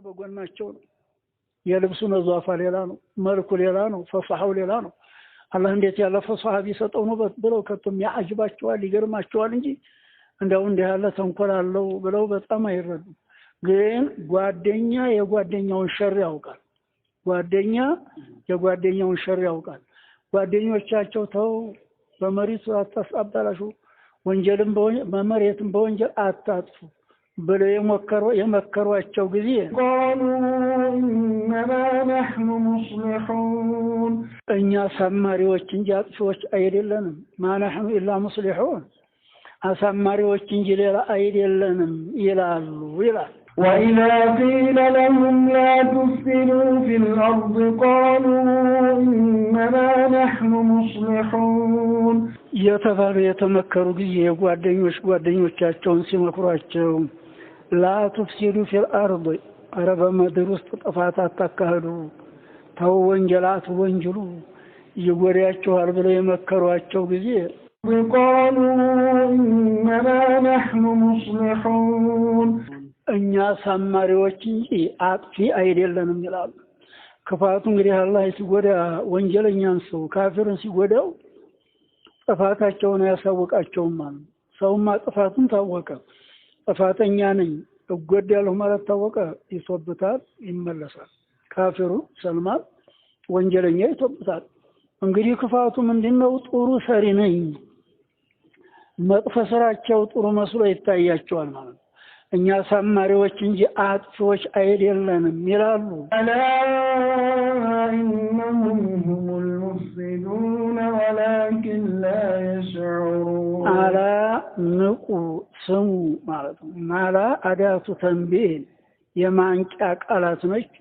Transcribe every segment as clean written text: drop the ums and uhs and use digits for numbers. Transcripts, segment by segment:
በጎናቸው የልብሱ ነዟፋ ሌላ ነው መልኩ ሌላ ነው ፈሳሐው ሌላ ነው አላህ እንዴት ያለ ፈሳሐ ቢሰጠው ነው ብለው ከቶም ያጅባቸዋል ይገርማቸዋል እንጂ እንደው እንደ ያለ ተንኮል አለው ብለው በጣም አይረዱ ግን ጓደኛ የጓደኛውን ሸር ያውቃል ጓደኛ የጓደኛውን ሸር ያውቃል ጓደኞቻቸው ተው በመሪቱ አታስአባላሹ ወንጀልን በመሬትም በወንጀል አታጥፉ ብለው የመከሯቸው ጊዜ ቃሉ ኢነማ ነሕኑ ሙስሊሑን እኛ ሰማሪዎች እንጂ አጥፊዎች አይደለንም ማነሕኑ ኢላ ሙስሊሑን አሳማሪዎች እንጂ ሌላ አይደለንም ይላሉ ይላል وإذا قيل لهم لا تفسدوا في الأرض قالوا إنما نحن مصلحون የተባሉ የተመከሩ ጊዜ ጓደኞቻቸውን ሲመክሯቸው لا تفسدوا في الأرض አረበ ምድር ውስጥ ጥፋት አታካሂዱ ተው ወንጀላት ወንጀሉ ይጎዳያቸዋል ብለው የመከሯቸው ጊዜ قالوا إنما نحن مصلحون እኛ ሰማሪዎች እንጂ አጥፊ አይደለንም ይላሉ ክፋቱ እንግዲህ አላህ ሲጎዳ ወንጀለኛን ሰው ካፊርን ሲጎዳው ጥፋታቸውን ያሳውቃቸውም ማለት ሰውማ ጥፋቱን ታወቀ ጥፋተኛ ነኝ እጎዳለሁ ማለት ታወቀ ይሶብታል ይመለሳል ካፊሩ ሰልማል ወንጀለኛ ይሶብታል እንግዲህ ክፋቱ ምንድነው ጥሩ ሰሪ ነኝ መጥፎ ስራቸው ጥሩ መስሎ ይታያቸዋል ማለት እኛ ሰማሪዎች እንጂ አጥፊዎች አይደለንም ይላሉ አላ ኢነሁም ሁሙል ሙፍሲዱን ወላኪን ላ የሽዑሩን አላ ንቁ ስሙ ማለት ነው ማላ አዳቱ ተንቢህ የማንቂያ ቃላት ነች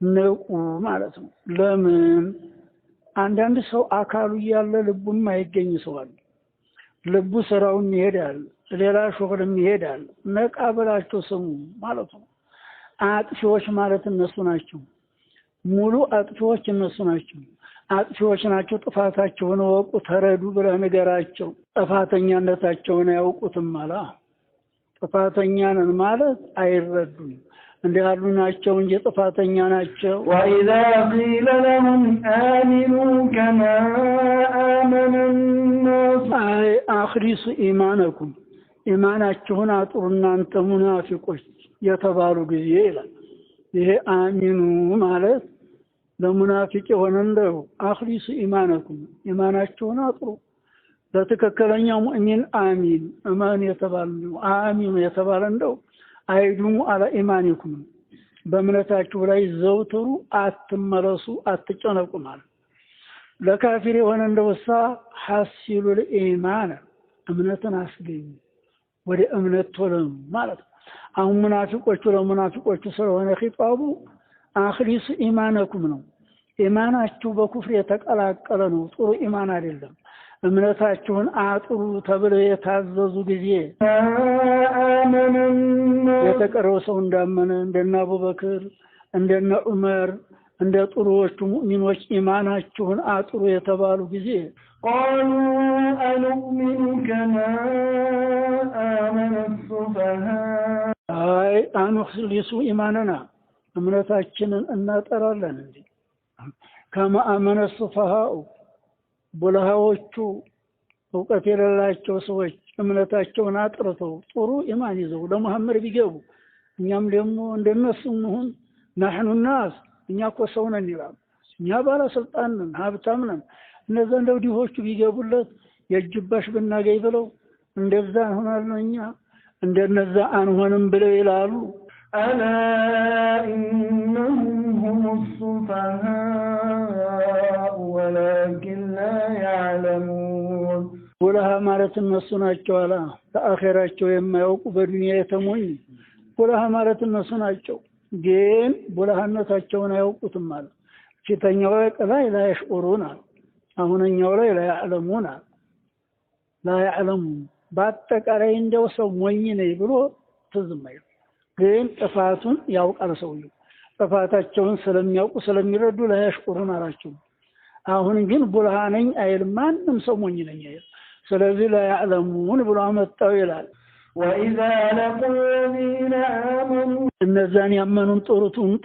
ንቁ ማለት ነው ለምን አንዳንድ ሰው አካሉ ያለ ልቡም አይገኝ ሰው አለ ልቡ ስራውን ይሄዳል ሌላ ሹግልም ይሄዳል ነቃ ብላችሁ ስሙ ማለት ነው አጥፊዎች ማለት እነሱ ናቸው ሙሉ አጥፊዎች እነሱ ናቸው አጥፊዎች ናቸው ጥፋታቸውን ወቁ ተረዱ ብለ ነገራቸው ጥፋተኛነታቸውን ያውቁትም ማለት ጥፋተኛ ነን ማለት አይረዱም እንዲያሉ ናቸው እንጂ ጥፋተኛ ናቸው وإذا قيل لهم آمنوا كما آمن الناس أي أخلصوا إيمانكم ኢማናችሁን አጥሩና አንተ ሙናፊቆች የተባሉ ጊዜ ይላል ይሄ አሚኑ ማለት ለሙናፊቅ የሆነ እንደው አኽሊሱ ኢማናኩም ኢማናችሁን አጥሩ ለተከከለኛው ሙእሚን አሚን አማን የተባለው አሚኑ የተባለ እንደው አይዱሙ አለ ኢማኒኩም በእምነታችሁ ላይ ዘውትሩ አትመለሱ አትጨነቁ ማለት ለካፊር የሆነ እንደውሳ ሐሲሉ ለኢማን እምነትን አስገኙ ወደ እምነት ተለም ማለት አሁን ሙናፊቆቹ ለሙናፊቆቹ ስለሆነ ኺጣቡ አኽሊሱ ኢማናኩም ነው ኢማናችሁ በኩፍር የተቀላቀለ ነው ጥሩ ኢማን አይደለም እምነታችሁን አጥሩ ተብለው የታዘዙ ጊዜ የተቀረው ሰው እንዳመነ እንደነ አቡበክር እንደነ ዑመር እንደ ጥሩዎቹ ሙእሚኖች ኢማናችሁን አጥሩ የተባሉ ጊዜ قالوا أنؤمن كما آمن السفهاء አይ አንخلص ኢማንنا እምነታችንን እናጠራለን እንዴ ከማ አመነ السفهاء ቡልሃዎቹ ዕውቀት የሌላቸው ሰዎች እምነታቸውን አጥርተው ጥሩ ኢማን ይዘው ለሙሐመድ ቢገቡ እኛም ደግሞ እንደነሱ እንሁን نحن الناس እኛ እኮ ሰው ነን ይላሉ እኛ ባለስልጣን ነን ሀብታም ነን እነዛ እንደው ዲሆቹ ቢገቡለት የጅባሽ ብናገኝ ብለው እንደዛ ሆናለሁ እኛ እንደነዛ አንሆንም ብለው ይላሉ አላ ኢነሁም ሁሙስ ሱፋሃ ወላኪን ላ ያዕለሙን ወላሃ ማለት እነሱ ናቸው አላ ተአኺራቸው የማያውቁ በዱንያ የተሞኝ ወላሃ ማለት እነሱ ናቸው ግን ወላሃነታቸውን አያውቁትም ማለት ፊተኛው ላይ ላ ይሽዑሩና አሁንኛው ላይ ላ ያዕለሙና ላ ያዕለሙ በአጠቃላይ እንደው ሰው ሞኝ ነኝ ብሎ ተዝማይ ግን ጥፋቱን ያውቃል ሰውየው ጥፋታቸውን ስለሚያውቁ ስለሚረዱ ላ ይሽዑሩና አላቸው አሁን ግን ቡልሃነኝ አይል ማንም ሰው ሞኝ ነኝ አይል ስለዚህ ላ ያዕለሙን ብሎ አመጣው ይላል وإذا لقوا الذين آمنوا እነዛን ያመኑን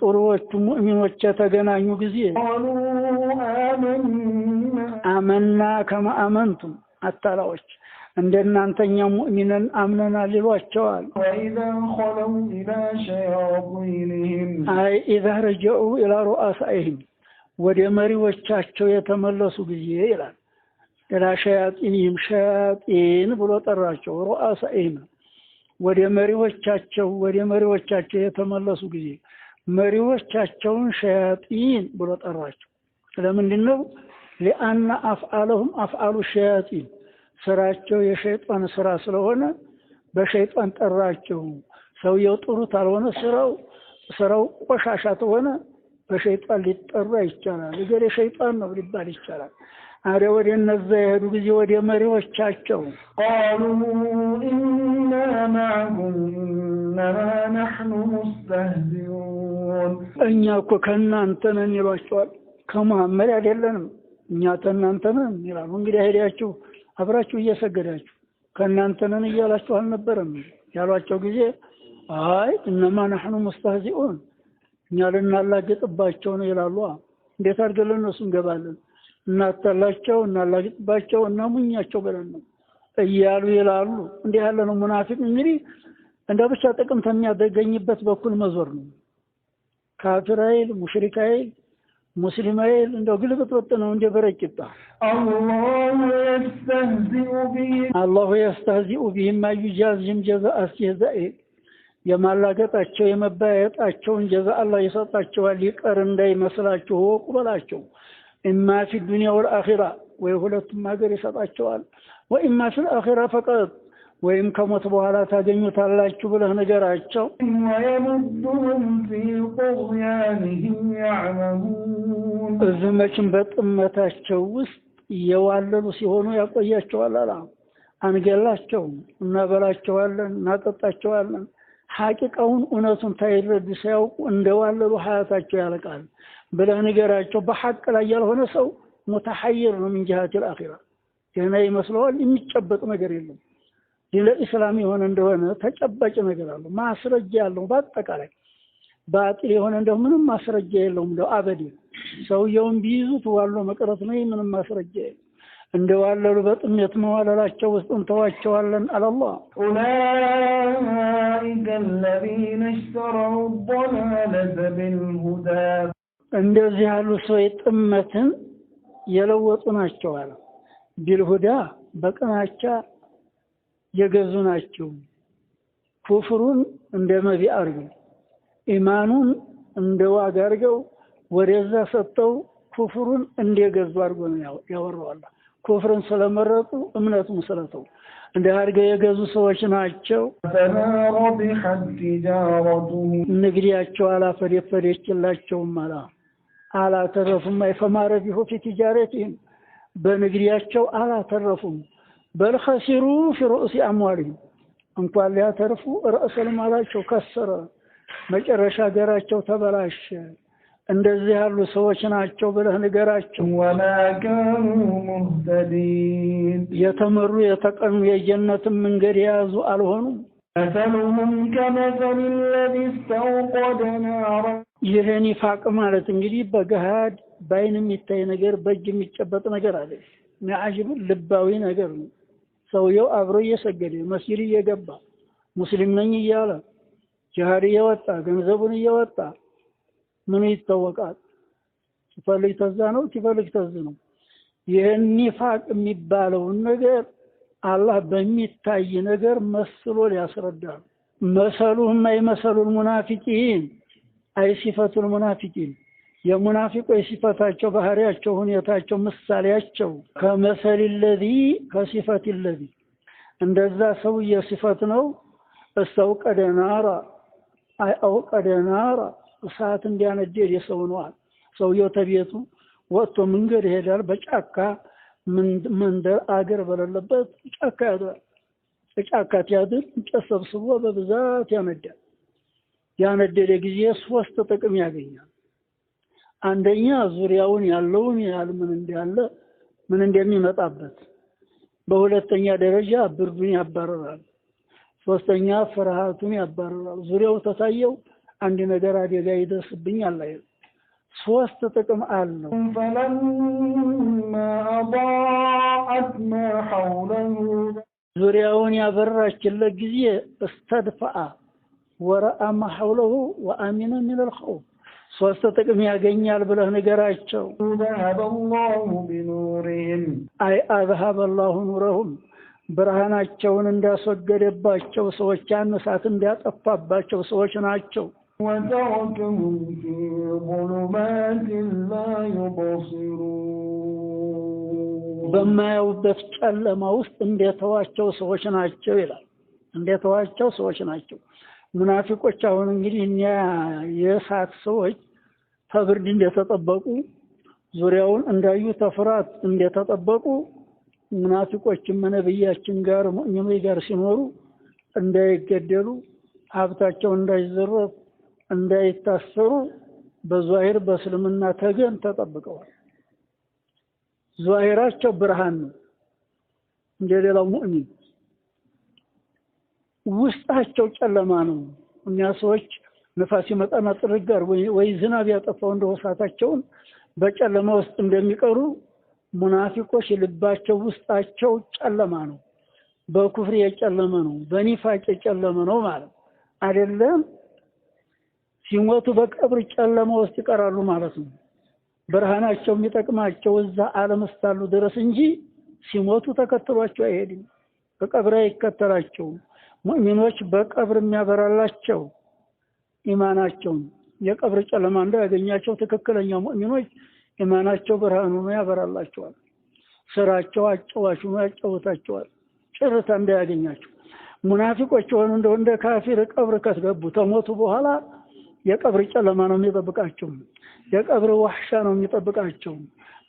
ጥሩዎቹ ሙእሚኖች ተገናኙ ጊዜ قالوا آمنا አመና ከማ አመንቱም አታላዎች እንደናንተኛ ሙእሚንን አምነናል ይሏቸዋል وإذا خلوا إلى شياطينهم አይ إذا رجعوا إلى رؤسائهم ወደ መሪዎቻቸው የተመለሱ ጊዜ ይላል إلى شياطينهم شياطين ብሎ ጠራቸው رؤسائهم ወደ መሪዎቻቸው የተመለሱ ጊዜ መሪዎቻቸውን ሸያጢን ብሎ ጠራቸው ለምንድን ነው لأن أفعالهم أفعال الشياطين ስራቸው የሸይጣን ስራ ስለሆነ በሸይጣን ጠራቸው ሰውየው ጥሩ ታልሆነ ስራው ቆሻሻ ተሆነ በሸይጣን ሊጠራ ይቻላል ለገሬ ሸይጣን ነው ሊባል ይቻላል አረ ወደ እነዛ የሄዱ ጊዜ ወደ መሪዎቻቸው قالوا إنا معكم إنما نحن مستهزئون እኛ እኮ ከናንተ ነን ይሏቸዋል ከመሐመድ አይደለንም እኛ ከናንተ ነን ይላሉ እንግዲህ ሄዳችሁ አብራችሁ እየሰገዳችሁ ከናንተ ነን እያላችሁ አልነበረም ያሏቸው ጊዜ አይ እነማ نحن مستهزئون እኛ ልናላግጥባቸው ነው ይላሉ እንዴት አድርገን እነሱ እንገባለን እናታላቸው እናላግጥባቸው እናሙኛቸው ብለን ነው እያሉ ይላሉ እንዲህ ያለ ነው ሙናፊቅ እንግዲህ እንደ ብቻ ጥቅም ተሚያገኝበት በኩል መዞር ነው ካፊራይል ሙሽሪካይል ሙስሊማይል እንደው ግልብጥ ነው እንደ በረቂጣ አላሁ يستهزئ بهم ما يجازهم جزاء استهزاء የማላገጣቸው የመባየጣቸውን ጀዛ አላህ ይሰጣቸዋል ይቀር እንዳይመስላችሁ ወቁበላቸው إما في الدنيا والآخرة ويهولتم ሀገር ይሰጣቸዋል وإما في الآخرة فقط ወይም ከሞት በኋላ ታገኙታላችሁ ብለህ ነገራቸው ويمدهم في طغيانهم يعمهون እዝመችን በጥመታቸው ውስጥ የዋለሉ ሲሆኑ ያቆያቸዋል አላ አንገላቸው እናበላቸዋለን እናጠጣቸዋለን ሐቂቃውን እውነቱን ታይረዱ ሳያውቁ እንደዋለሉ ሐያታቸው ያለቃል ብለህ ነገራቸው በሐቅ ላይ ያልሆነ ሰው ሙተሐይር ነው من جهة الآخرة ገና ይመስለዋል የሚጨበጥ ነገር የለም ለኢስላም የሆነ እንደሆነ ተጨባጭ ነገር አለ ማስረጃ ያለው በአጠቃላይ ባጢል የሆነ እንደው ምንም ማስረጃ የለውም እንደው አበዲ ሰውየውን ቢይዙት ዋሎ መቅረት ነው ምንም ማስረጃ እንደዋለሉ በጥሜት መዋለላቸው ውስጥ እንተዋቸዋለን አላህ أولئك الذين اشتروا الضلالة بالهدى እንደዚህ ያሉ ሰው ጥመትን የለወጡ ናቸው አለ ቢልሁዳ በቀናቻ የገዙ ናቸው ኩፍሩን እንደ መቢ አርገው ኢማኑን እንደ ዋጋ አርገው ወደዛ ሰጥተው ኩፍሩን እንደገዙ አርገው ነው ያወራዋል ኩፍርን ስለመረጡ እምነቱን ስለተው እንደ አርገው የገዙ ሰዎች ናቸው ربحت تجارتهم ንግዲያቸው አላፈደፈደችላቸው አላተረፉም አይፈማረቢሁ في تجارتهم በንግዲያቸው አላተረፉም بل خسروا في رؤوس أموالهم እንኳን ሊያተርፉ رأس المالቸው ከሰረ መጨረሻ ሀገራቸው ተበላሸ እንደዚህ ያሉ ሰዎች ናቸው ብለህ ንገራቸው وما كانوا مهتدين የተመሩ የተቀኑ የጀነት መንገድ ያዙ አልሆኑም مثلهم كمثل الذي استوقد نارا ይሄን ይፋቅ ማለት እንግዲህ በገሃድ ባይን የሚታይ ነገር በእጅ የሚጨበጥ ነገር አለ ማዕጅብ ልባዊ ነገር ነው ሰውየው አብሮ እየሰገደ መስጊድ እየገባ ሙስሊም ነኝ እያለ ጃሃድ እየወጣ ገንዘቡን እየወጣ ምን ይተወቃል ሲፈልግ ተዛ ነው ሲፈልግ ተዝ ነው ይሄን ኒፋቅ የሚባለው ነገር አላህ በሚታይ ነገር መስሎ ሊያስረዳል መሰሉም አይመሰሉል ሙናፊቂን አይ ሲፈቱል ሙናፊቂን የሙናፊቆች ሲፈታቸው ባህሪያቸው ሁኔታቸው ምሳሌያቸው ከመሰል الذي ከሲፈት الذي እንደዛ ሰው የሲፈት ነው استوقد نارا አይ አውቀደ ናራ እሳት እንዲያነደድ የሰው ነው ሰውየው ተቤቱ ወጥቶ መንገድ ይሄዳል በጫካ መንደር አገር በሌለበት ጫካ ያድራል ጫካ ያድር ተሰብስቦ በብዛት ያነዳል ያነደደ ጊዜ ሶስት ጥቅም ያገኛል አንደኛ ዙሪያውን ያለውን ያልምን እንዲያለ ምን እንደሚመጣበት በሁለተኛ ደረጃ ብርዱን ያባረራል ሶስተኛ ፍርሃቱን ያባርራል። ዙሪያው ተታየው አንድ ነገር አደጋ ይደርስብኛል አይደል። ሶስት ጥቅም አለው። فلما أضاءت ما حوله ዙሪያውን ያበራችለት ጊዜ استدفأ ورأى ما حوله وآمن من الخوف ሶስት ጥቅም ያገኛል ብለህ ንገራቸው። ذهب الله بنورهم አይ አذهب الله نورهم ብርሃናቸውን እንዳስወገደባቸው ሰዎች ያነሳት እንዲያጠፋባቸው ሰዎች ናቸው። وتركهم في ظلمات لا يبصرون በማያውበት ጨለማ ውስጥ እንደተዋቸው ሰዎች ናቸው ይላል። እንደተዋቸው ሰዎች ናቸው ሙናፊቆች። አሁን እንግዲህ እኛ የእሳት ሰዎች ተብርድ እንደተጠበቁ ዙሪያውን እንዳዩ ተፍራት እንደተጠበቁ ሙናፊቆችም ነብያችን ጋር ሙእሚኖች ጋር ሲኖሩ እንዳይገደሉ ሀብታቸው እንዳይዘረፍ እንዳይታሰሩ በዛሂር በእስልምና ተገን ተጠብቀዋል። ዛሂራቸው ብርሃን ነው እንደሌላው ሙእሚን፣ ውስጣቸው ጨለማ ነው። እኛ ሰዎች ንፋስ ይመጣና ጥርግ ጋር ወይ ዝናብ ያጠፋው እንደው እሳታቸውን በጨለማ ውስጥ እንደሚቀሩ ሙናፊቆች ልባቸው ውስጣቸው ጨለማ ነው። በኩፍር የጨለመ ነው፣ በኒፋቅ የጨለመ ነው ማለት አይደለም። ሲሞቱ በቀብር ጨለማ ውስጥ ይቀራሉ ማለት ነው። ብርሃናቸው የሚጠቅማቸው እዛ ዓለም እስካሉ ድረስ እንጂ ሲሞቱ ተከትሏቸው አይሄድም፣ በቀብር አይከተላቸው። ሙእሚኖች በቀብር የሚያበራላቸው ኢማናቸው የቀብር ጨለማ እንዳያገኛቸው ትክክለኛ ሙእሚኖች ኢማናቸው ብርሃኑ ነው ያበራላቸዋል። ስራቸው አጫዋች ነው ያጫውታቸዋል፣ ጭርታ እንዳያገኛቸው። ሙናፊቆች ሆነው እንደ ካፊር ቀብር ከተገቡ ተሞቱ በኋላ የቀብር ጨለማ ነው የሚጠብቃቸው፣ የቀብር ወህሻ ነው የሚጠብቃቸው።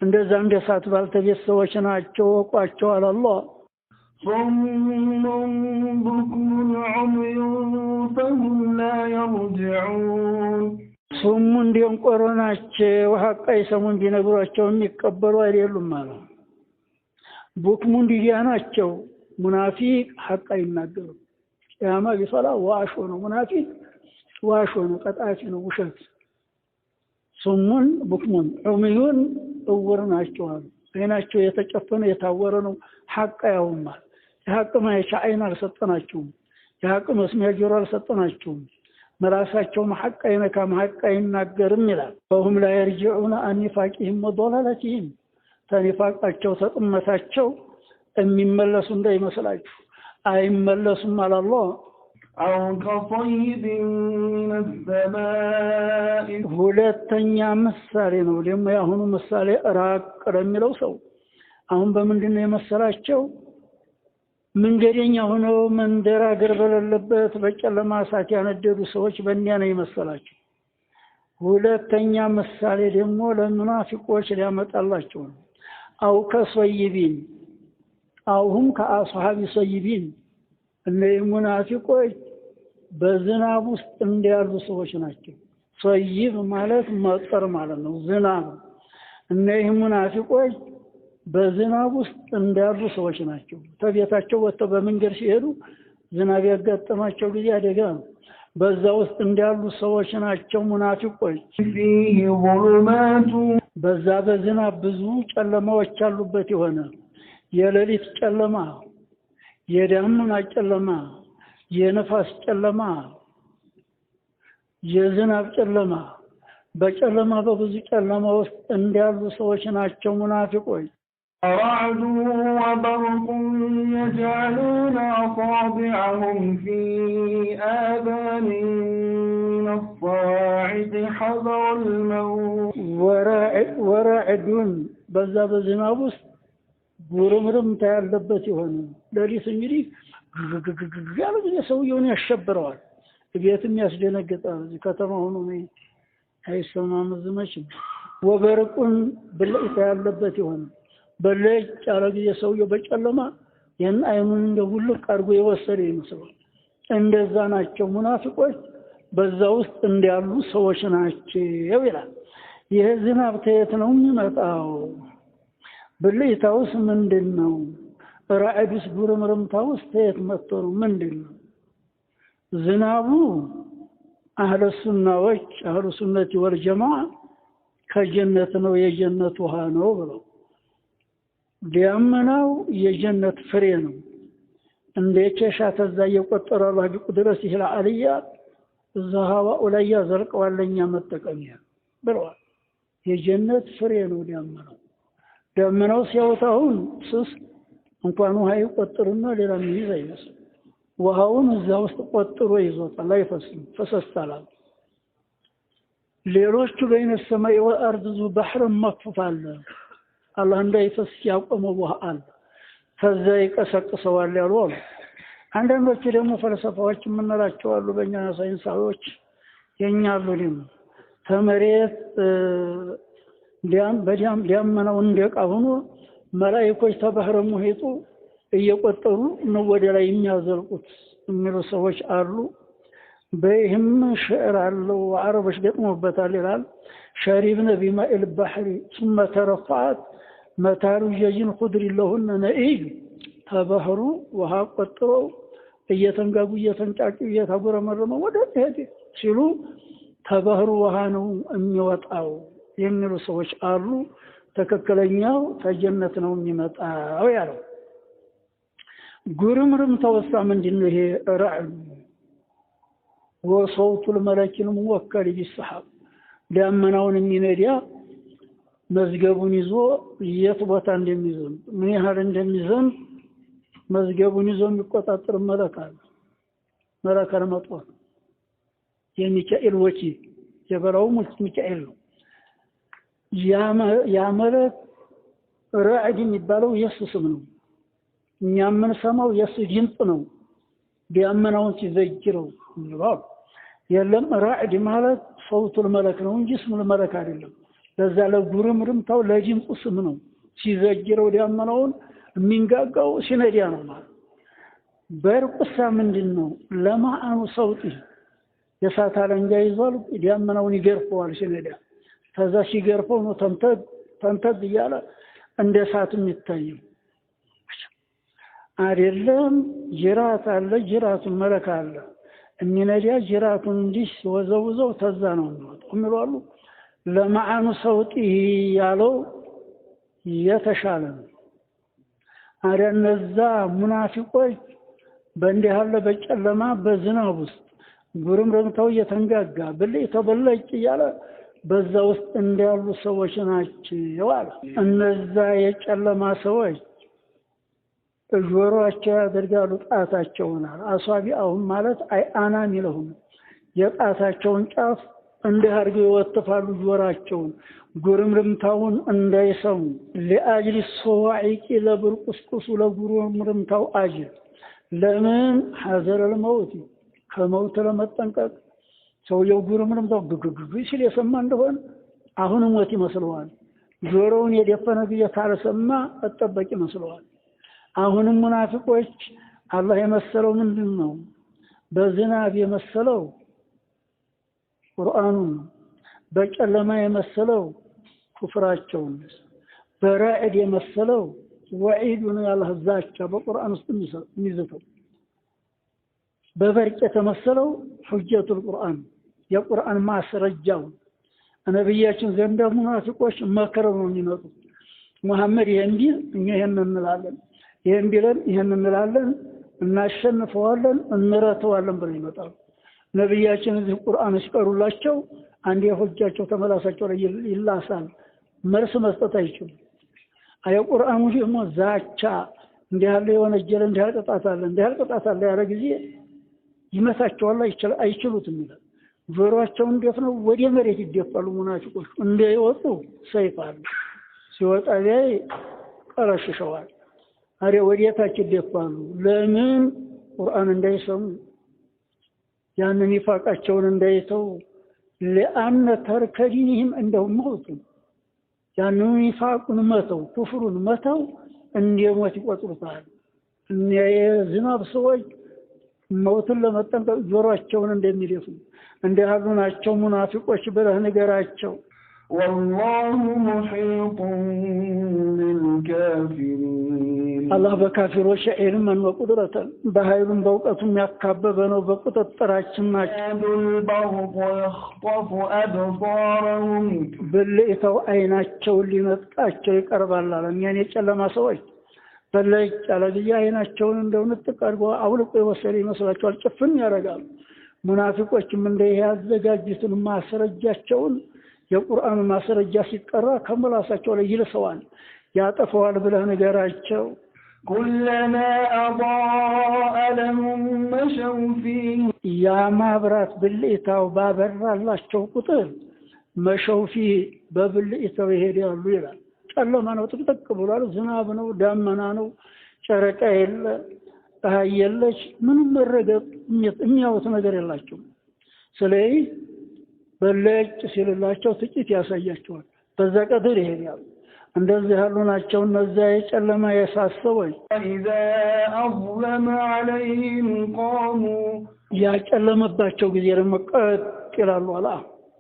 እንደዛ እንደ እሳት ባልተቤት ሰዎች ናቸው። ወቋቸው አላህ صم بكم عمي فهم لا يرجعون ሱሙ እንዲንቆሮ ናቸው። ሐቅ አይሰሙም፣ ቢነግሯቸው የሚቀበሉ አይደሉም ማለት። ቡክሙ እንዲያ ናቸው። ሙናፊቅ ሐቅ አይናገሩም። ቂያማ ቢፈላ ዋሾ ነው ሙናፊቅ፣ ዋሾ ነው፣ ቀጣፊ ነው፣ ውሸት። ሱሙን ቡክሙን ዑሚዩን እውር ናቸው አሉ። አይናቸው የተጨፈነ የታወረ ነው። ሐቅ ያውማል። የሐቅ ማየት አይን አልሰጠናቸውም፣ የሐቅ መስሚያ ጆሮ አልሰጠናቸውም። መራሳቸው ሐቅ አይነካም፣ ሐቅ አይናገርም ይላል። ወሁም ላ የርጂዑነ አን ኒፋቂሂም ወضلالتهم ተኒፋቃቸው ተጥመታቸው የሚመለሱ እንዳይመስላችሁ፣ አይመለሱም አለ አላህ። أو كصيب من السماء ሁለተኛ ምሳሌ ነው ደግሞ ያሁኑ ምሳሌ ራቅ ለሚለው ሰው። አሁን በምንድን ነው የመሰላቸው? መንገደኛ ሆነው መንደር አገር በሌለበት በጨለማ እሳት ያነደዱ ሰዎች በእንዲያ ነው የመሰላቸው። ሁለተኛ ምሳሌ ደግሞ ለሙናፊቆች ሊያመጣላቸው ነው። አው ከሰይቢን አውሁም ከአስሐቢ ሰይቢን እነዚህ ሙናፊቆች በዝናብ ውስጥ እንዲያሉ ሰዎች ናቸው። ሰይብ ማለት መጠር ማለት ነው፣ ዝናብ። እነዚህ ሙናፊቆች በዝናብ ውስጥ እንዳሉ ሰዎች ናቸው። ተቤታቸው ወጥተው በመንገድ ሲሄዱ ዝናብ ያጋጠማቸው ጊዜ አደጋ ነው። በዛ ውስጥ እንዳሉ ሰዎች ናቸው ሙናፊቆች። فيه ظلمات በዛ በዝናብ ብዙ ጨለማዎች ያሉበት የሆነ የሌሊት ጨለማ፣ የደመና ጨለማ፣ የነፋስ ጨለማ፣ የዝናብ ጨለማ፣ በጨለማ በብዙ ጨለማ ውስጥ እንዳሉ ሰዎች ናቸው ሙናፊቆች። رعد وبرق يجعلون أصابعهم في آذانهم الصواعق حذر الموت ወራዕዱን በዛ በዝናብ ውስጥ ጉርምርምታ ያለበት የሆነ ሌሊት እንግዲህ ያለ ጊዜ ሰውየውን ያሸብረዋል፣ ቤትም ያስደነግጣል። ከተማ ሆኖ ነው አይሰማም ዝመችም። ወበርቁን ብልጭታ ያለበት የሆነ በለጭ ያለ ጊዜ ሰውየው በጨለማ ያን አይኑን እንደሁሉ ቀርቦ የወሰደ ይመስላል። እንደዛ ናቸው ሙናፊቆች፣ በዛ ውስጥ እንዲያሉ ሰዎች ናቸው ይላል። ይሄ ዝናብ ከየት ነው የሚመጣው? ብልጭታውስ ምንድነው? ራዕድስ ጉርምርምታውስ ከየት መጥቶ ነው? ምንድነው? ዝናቡ አህለ ሱናዎች አህሉ ሱነቲ ወልጀማዓ ከጀነት ነው የጀነት ውሃ ነው ብለው ዲያመናው የጀነት ፍሬ ነው እንደ ኬሻ ተዛ የቆጠረ አላህ ቢቁድረስ ይህል አልያ ዘሃዋኡ ላይ ያዘልቀዋለኛ መጠቀሚያ ብለዋል የጀነት ፍሬ ነው ዲያመናው ሲያወጣውን ስስ እንኳን ውሃ ይቆጥርና ሌላ ምይዝ አይመስል ውሃውን እዛ ውስጥ ቆጥሮ ይዞታል አይፈስም ፈሰስታላል ሌሎቹ በይነ ሰማይ ወአርድ ዙ ባህር መክፉፍ አለ አላህ እንዳይፈስ ያቆመው ውሃ አለ ከዛ ይቀሰቅሰዋል ያሉ አሉ አንዳንዶቹ ደግሞ ፈለሰፋዎች ምንላቸው አሉ በእኛ ሳይንሳዎች የኛ አሉንም ተመሬት ዲያመናው እንደቃውኑ መላእክቶች ተባህረ ሙሂጡ እየቆጠሩ ነው ወደ ላይ የሚያዘልቁት የሚሉ ሰዎች አሉ በይህም ሽዕር አለው አረቦች ገጥሞበታል ይላል ሸሪብነ ቢማኢል ባህሪ ثم ተረፋት መታሩ የጂን ኹድር ለሁን ነኢይ ተባህሩ ውሃ ቆጥረው እየተንጋጉ እየተንጫጩ እየተጎረመረመ ወደ ሄደ ሲሉ ተባህሩ ውሃ ነው የሚወጣው የሚሉ ሰዎች አሉ ተከክለኛው ተጀነት ነው የሚመጣው ያለው ጉርምርም ተወሳ ምንድነው ይሄ ረዕድ ወصوت الملك الموكل بالسحاب ዳመናውን የሚነዳ መዝገቡን ይዞ የትቦታ እንደሚዘም ምን ያህል እንደሚዘም መዝገቡን ይዞ የሚቆጣጠር መለካል መጥቷል የሚካኤል ወጪ የበራው ሚካኤል ነው ያ መለክ ረዕድ የሚባለው ኢየሱስ ነው እኛ ምን ሰማው የሱ ድምጽ ነው ዳመናውን ሲዘጅረው ነው የለም ረዕድ ማለት صوت الملك ነው እንጂ ስሙ الملك አይደለም ለዛ ለጉርምርምታው ለድምጽ ስም ነው ሲዘጅረው ዳመናውን የሚንጋጋው ሲነዲያ ነው ማለት በርቁሳ ምንድነው ለማአኑ ሰውጥ የሳት አለንጋ ይዟል ዳመናውን ይገርፈዋል ሲነዲያ ከዛ ሲገርፈው ነው ተንተግ ይያለ እንደ ሳት የሚታየው አይደለም ጅራት አለ ጅራቱን መለክ አለ እሚነዲያ ጅራቱን እንዲህ ወዘውዘው ተዛ ነው የሚሏሉ ለማአኑ ሰውጥ ያለው የተሻለ ነው አረነዛ ሙናፊቆች በእንዲህ ያለ በጨለማ በዝናብ ውስጥ ጉርምርምታው የተንጋጋ በላይ ተበለጭ ያለ በዛ ውስጥ እንዲያሉ ሰዎች ናቸው አለ እነዛ የጨለማ ሰዎች ጆሮአቸው ያደርጋሉ ጣታቸውን አሷቢአሁን ማለት አይ አናም ይለሁም የጣታቸውን ጫፍ እንዲያርገው ይወጥፋሉ ጆሮአቸውን ጉርምርምታውን እንዳይሰሙ ለአጅል ሶዋዒቂ ለብርቁስቁሱ ለጉርምርምታው አጅል ለምን ሐዘረ الموت ከመውት ለመጠንቀቅ ሰውየው ጉርምርምታው ግግግ ሲል የሰማ እንደሆነ አሁን ሞት ይመስለዋል ጆሮውን የደፈነ ጊዜ ታረሰማ አጠበቂ ይመስለዋል አሁንም ሙናፊቆች አላህ የመሰለው ምንድነው በዝናብ የመሰለው ቁርአኑን በጨለማ የመሰለው ኩፍራቸውን በራዕድ የመሰለው ወዒዱን ያላህ ዛቻ በቁርአን ውስጥ የሚዘተው በበርቅ የተመሰለው ሁጀቱል ቁርአን የቁርአን ማስረጃው ነብያችን ዘንድ ሙናፊቆች መከረው ነው የሚመጡት መሐመድ ይሄንዲ እኛ ይሄንን እንላለን ይሄን ቢለን ይሄን እንላለን እናሸንፈዋለን እንረተዋለን ብለው ይመጣሉ ነብያችን እዚህ ቁርአን ሲቀሩላቸው አንድ የሁጃቸው ተመላሳቸው ላይ ይላሳል መልስ መስጠት አይችሉም አየ ቁርአኑ ደግሞ ዛቻ እንዲያለ የወነጀለ እንዲያልቀጣታል ያለ ጊዜ ይመታቸዋል አይችሉትም ይላል ጆሮአቸውን ደፍነው ወደ መሬት ይደፋሉ ሙናፊቆች እንደይወጡ ሰይፍ አለ ሲወጣ ላይ ቀረሽሸዋል አሬ ወዲያታቸው ይደፋሉ ለምን ቁርአን እንዳይሰሙ ያንን ይፋቃቸውን እንዳይተው ለአነ ተርከ ዲንህም እንደውም ሞት ያንን ይፋቁን መተው ኩፍሩን መተው እንደሞት ይቆጥሩታል የዝናብ ሰዎች ሞትን ለመጠንቀቅ ጆሮአቸውን እንደሚደፉ እንደያሉ ናቸው ሙናፊቆች ብለህ ንገራቸው والله محيط بالكافرين الله بكافروش علما وقدرة بهايلون بوقتهم يكببنو بقططراችን ናቸው البرق يخطف أبصارهم በለይተው አይናቸውን ሊነጥቃቸው ይቀርባል አለ ያኔ ጨለማ ሰዎች በለይት ጨለግያ አይናቸውን እንደው ንጥቃርጎ አውልቆ ይወሰድ ይመስላቸዋል ጭፍን ያረጋሉ ሙናፊቆችም እንደ ያዘጋጁትን ማስረጃቸውን የቁርአን ማስረጃ ሲቀራ ከመላሳቸው ላይ ይልሰዋል ያጠፈዋል ብለህ ንገራቸው كلما أضاء لهم مشوا فيه يا ማብራት በለይታው ባበራላቸው ቁጥር መሸው فيه በበለይታው ይሄዳሉ ይላል ጨለማ ነው ጥቅጥቅ ብሏል ዝናብ ነው ዳመና ነው ጨረቃ የለ ፀሐይ የለች ምንም መረገጥ የሚያውት ነገር የላቸው ስለዚህ በለጭ ሲልላቸው ጥቂት ያሳያቸዋል በዛ ቀድር ይሄዳሉ እንደዚህ ያሉ ናቸው እነዛ የጨለማ ያሳሰበኝ إذا أظلم عليهم قاموا ያጨለመባቸው ጊዜ ደግሞ ቀጥ ይላሉ አላ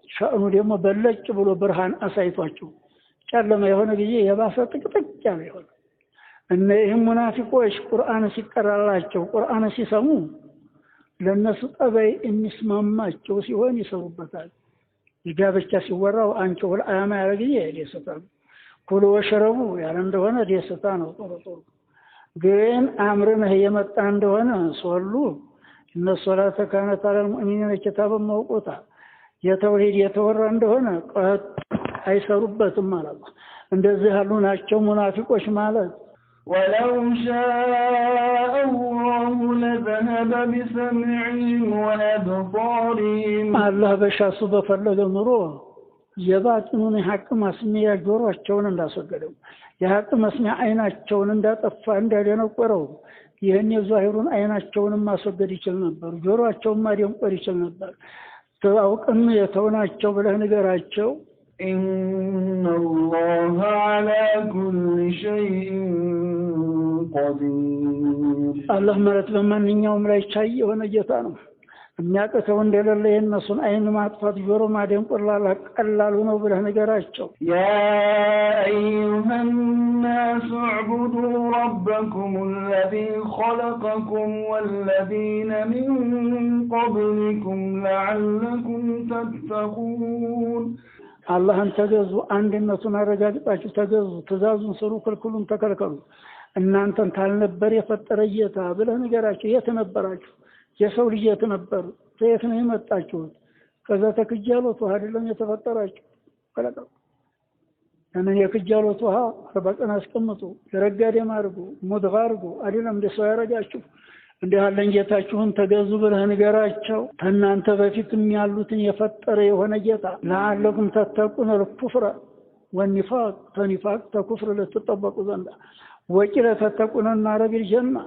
ሻእኑ ደግሞ በለጭ ብሎ ብርሃን አሳይቷቸው ጨለማ የሆነ ጊዜ የባሰ ጥቅጥቅ ያለ ይሆናል እነዚህ ሙናፊቆች ቁርአን ሲቀራላቸው ቁርአን ሲሰሙ ለነሱ ጠበይ የሚስማማቸው ሲሆን ይሰሩበታል ይጋብቻ ሲወራው አንቺ ወል አያማ ያረግዬ ደስታው ኩሉ ወሽረቡ ያለ እንደሆነ ደስታ ነው ጦርጦ ግን አምርነ የመጣ እንደሆነ ሶሉ እነሱ ሶላተ ካነት አለ ሙእሚኒነ ኪታበ መውቁታ የተውሂድ የተወራ እንደሆነ ቀጥ አይሰሩበትም ማለት እንደዚህ ያሉ ናቸው ሙናፊቆች ማለት ولو شاء الله لذهب بسمعهم وأبصارهم الله በሻሱ በፈለገው ኑሮ የባጥኑን ሐቅ ማስሚያ ጆሮአቸውን እንዳስወገደው የሐቅ መስሚያ አይናቸውን እንዳጠፋ እንዳደነቆረው ይሄን የዛሂሩን አይናቸውን ማስወገድ ይችላል ነበር ጆሮአቸውን ማደንቆር ይችላል ነበር ተዋውቀም የተውናቸው ብለህ ንገራቸው إن الله على كل شيء قدير الله مرت በማንኛውም ላይ ቻይ የሆነ ጌታ ነው የሚያቀተው እንደሌለ የነሱን አይን ማጥፋት ጆሮ ማደንቆር ቀላሉ ነው ብለህ ንገራቸው يا أيها الناس اعبدوا ربكم الذي خلقكم والذين من قبلكم لعلكم تتقون አላህን ተገዙ አንድነቱን አረጋግጣችሁ ተገዙ ትእዛዙን ስሩ ክልክሉን ተከልከሉ እናንተን ካልነበር የፈጠረ ጌታ ብለህ ንገራቸው የት ነበራችሁ የሰው ልጅ የት ነበር ከየት ነው የመጣችሁት ከዛ ተክጃሎት ውሃ አይደለም የተፈጠራችሁ ከለቀው እነ የክጃሎት ውሃ በቀን አስቀምጡ ረጋዴም አድርጉ ሙድጋ አድርጉ አይደለም እንደሰው ያረጋችሁ እንደ ያለን ጌታችሁን ተገዙ ብለህ ንገራቸው እናንተ በፊትም ያሉትን የፈጠረ የሆነ ጌታ ለዓለኩም ተተቁን الكفر والنفاق ተኒፋቅ ተኩፍር ለተጠበቁ ዘንዳ ወቂለ ተተቁን النار بالجنة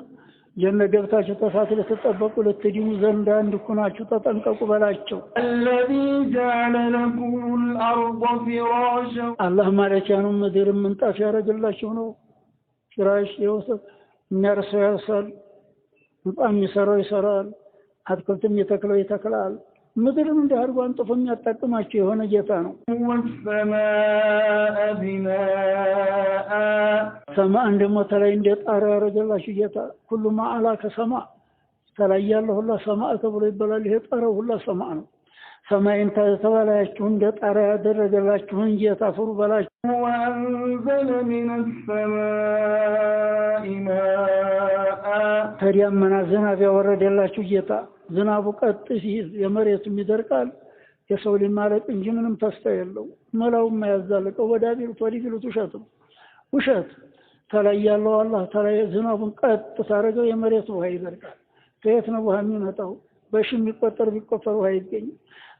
ጀነት ገብታችሁ ተሳት ለተጠበቁ ለተዲኑ ዘንዳ እንድኩናችሁ ተጠንቀቁ በላቸው الذي جعل لكم الأرض فراشا الله ማለቻኑ ምድር ምንጣፍ ያረጋላችሁ ነው ፍራሽ የወሰድ የሚያርሰው ያርሳል በጣም ይሰራል አትክልትም የተክለው ይተክላል ምድርን እንደ አርጎ አንጥፎ የሚያጣጥማቸው የሆነ ጌታ ነው والسماء بناء ሰማይ እንደሞ ተላይ እንደ ጣራ ያረጋላችሁ ጌታ ሁሉ ማዓላ ከሰማ ተላይ ያለው ሁሉ ሰማይ ተብሎ ይባላል ይሄ ጣራው ሁሉ ሰማይ ነው ሰማይን ተባላችሁ እንደ ጣራ ያደረገላችሁ ጌታ ፍሩ በላችሁ وأنزل من السماء ماء ተሪያመና ዝናብ ያወረደላችሁ ጌታ ዝናቡ ቀጥ ሲል የመሬቱም ይደርቃል የሰው ሊማረቅ እንጂ ምንም ተስፋ የለው መላውም ያዛልቀው ወዳቢሉት ወዲቢሉት ውሸት ተላይ ያለው አላህ ተላይ ዝናቡን ቀጥ ታረገው የመሬቱ ውሃ ይደርቃል ከየት ነው ውሃ የሚመጣው በሺ የሚቆጠር ቢቆፈር ውሃ ይገኝ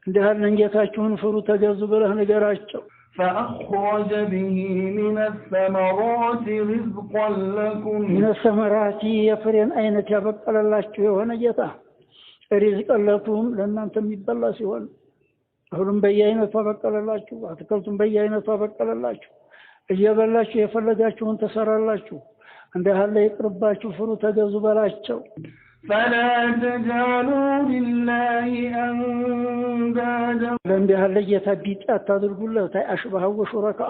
እንደ ያለን ጌታችሁን ፍሩ ተገዙ ብለህ ንገራቸው فأخرج به من الثمرات رزقا لكم من الثمرات يفرن أين تبقل الله شوهنا جتا رزقا لكم لأن أنتم يبلا سيوان أهلهم بيائنا تبقل الله شو أتكلتم بيائنا تبقل الله شو أجاب الله شو يفرد شو انتصر الله شو عند هذا يقرب شو فرو تجازب الله شو فلا تجعلوا لله أندادا ለእንዲህ ያለ ጌታ ቢጤ አታድርጉለት። አሽባህ ወሹረካ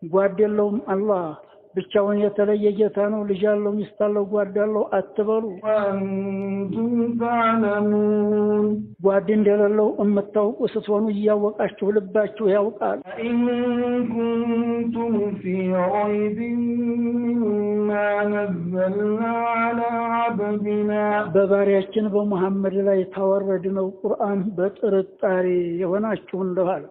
ጓድ የለውም አላህ ብቻውን የተለየ ጌታ ነው። ልጅ አለው፣ ሚስት አለው፣ ጓድ አለው አትበሉ። وأنتم تعلمون ጓድ እንደሌለው የምታውቁ ስትሆኑ እያወቃችሁ ልባችሁ ያውቃል። إن كنتم في ريب مما نزلنا على عبدنا በባሪያችን በመሐመድ ላይ ታወረድነው ቁርአን በጥርጣሬ የሆናችሁ እንደሆነ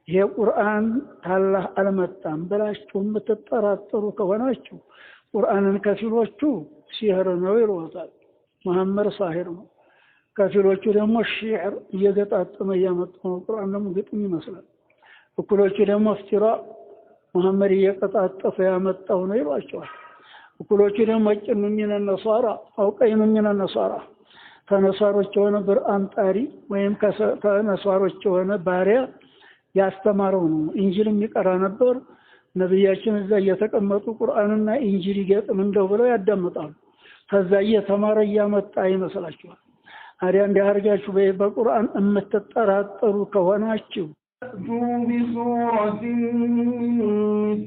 ይሄ ቁርአን ታላህ አልመጣም ብላችሁ የምትጠራጠሩ ከሆናችሁ ቁርአንን ከፊሎቹ ሲህር ነው ይሉታል፣ መሐመድ ሳሂር ነው። ከፊሎቹ ደግሞ ሺዕር እየገጣጠመ እያመጡ ነው። ቁርአን ደግሞ ግጥም ይመስላል። እኩሎቹ ደግሞ እፍቲራ መሐመድ እየቀጣጠፈ ያመጣው ነው ይሏቸዋል። እኩሎቹ ደግሞ ጭኑ ሚነ ነሳራ አውቀይኑ ሚነ ነሳራ ከነሳሮች የሆነ ብርአን ጣሪ ወይም ከነሳሮች የሆነ ባሪያ ያስተማረው ነው። እንጂልም ይቀራ ነበር። ነብያችን እዛ እየተቀመጡ ቁርአንና እንጂል ይገጥም እንደው ብለው ያዳምጣሉ። ከዛ እየተማረ እያመጣ ይመስላችኋል። አዲያ እንዲያርጋችሁ በቁርአን የምትጠራጠሩ ከሆናችሁ بسورة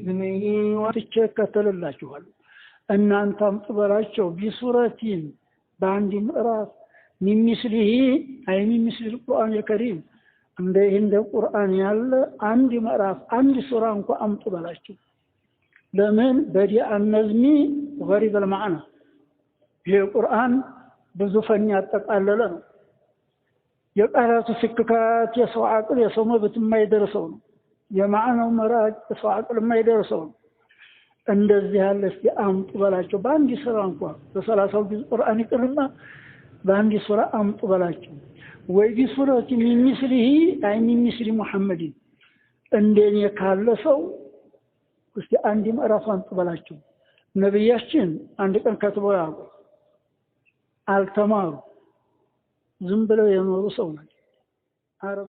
مثله ወትከተልላችኋል። እናንተም ጥበራቸው ቢሱረቲን በአንድ ምዕራፍ ሚስሊሂ አይ ሚስል ቁርአን የከሪም እንደ ቁርአን ያለ አንድ ምዕራፍ አንድ ሱራ እንኳን አምጡ በላችሁ። ለምን በዲአ النظم غريب المعنى ይሄ ቁርአን ብዙ ፈን ያጠቃለለ ነው። የቃላቱ ፍክካት የሰው አቅል የሰው መብት የማይደርሰው ነው። የማዕናው መራጭ የሰው አቅል የማይደርሰው ነው። እንደዚህ ያለ እስቲ አምጡ በላቸው በአንድ ሱራ እንኳን በ30 ጊዜ ቁርአን ይቅርና በአንድ ሱራ አምጡ በላቸው። ወይ ቢሱረቲ ሚን ሚስሊሂ አይ ሚን ሚስሊ ሙሐመድን እንደኔ ካለ ሰው እስቲ አንድ ምዕራፍ አምጡ በላቸው። ነብያችን አንድ ቀን ከትበው ያውቁ አልተማሩ ዝም ብለው የኖሩ ሰው ናቸው። አረቁ